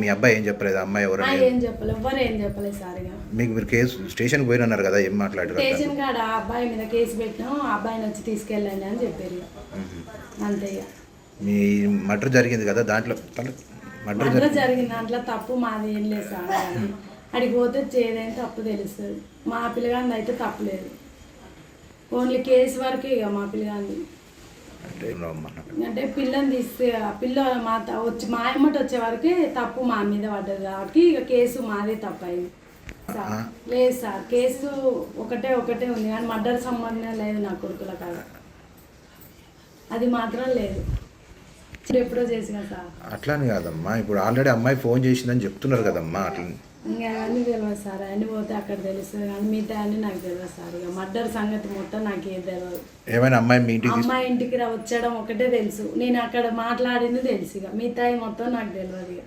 మీ అబ్బాయి ఏం చెప్పలేదు? అమ్మాయి ఎవరు ఏం చెప్పలేదు, ఎవరు ఏం చెప్పలేదు సార్. ఇక మీరు కేసు స్టేషన్కి పోయినన్నారు కదా, ఏం మాట్లాడారు? స్టేషన్ కాడ ఆ అబ్బాయి మీద కేసు పెట్టినాం, ఆ అబ్బాయిని వచ్చి తీసుకెళ్ళండి అని చెప్పారు. అంతే. ఇక మీ మర్డర్ జరిగింది కదా, దాంట్లో మర్డర్ జరిగిన దాంట్లో తప్పు మాది ఏం లేదు సార్. అడిగి పోతే చేయదని తప్పు తెలుస్తుంది. మా పిల్లగాంది అయితే తప్పులేదు, ఓన్లీ కేసు వరకు. ఇక మా పిల్లగాంది అంటే పిల్లని తీస్తే పిల్ల వచ్చి మా అమ్మటి వచ్చే వరకే తప్పు మా మీద పడ్డది కాబట్టి ఇక కేసు మాదే తప్పు అయింది సార్. లేదు సార్, కేసు ఒకటే ఉంది కానీ మర్డర్ సంబంధం లేదు నా కొడుకుల కాడ, అది మాత్రం లేదు. ఎప్పుడో చేసిన సార్. అట్లానే కాదమ్మా, ఇప్పుడు ఆల్రెడీ అమ్మాయి ఫోన్ చేసిందని చెప్తున్నారు కదమ్మా. అట్లా ఇంకా అవన్నీ తెలియదు సార్. అన్నీ పోతే అక్కడ తెలుస్తుంది కానీ మిగతా అన్నీ నాకు తెలియదు సార్. ఇక మర్డర్ సంగతి మొత్తం నాకు ఏం తెలియదు. ఏమైనా అమ్మాయి ఇంటికి వచ్చడం ఒకటే తెలుసు, నేను అక్కడ మాట్లాడింది తెలుసు. ఇక మిగతా మొత్తం నాకు తెలియదు. ఇక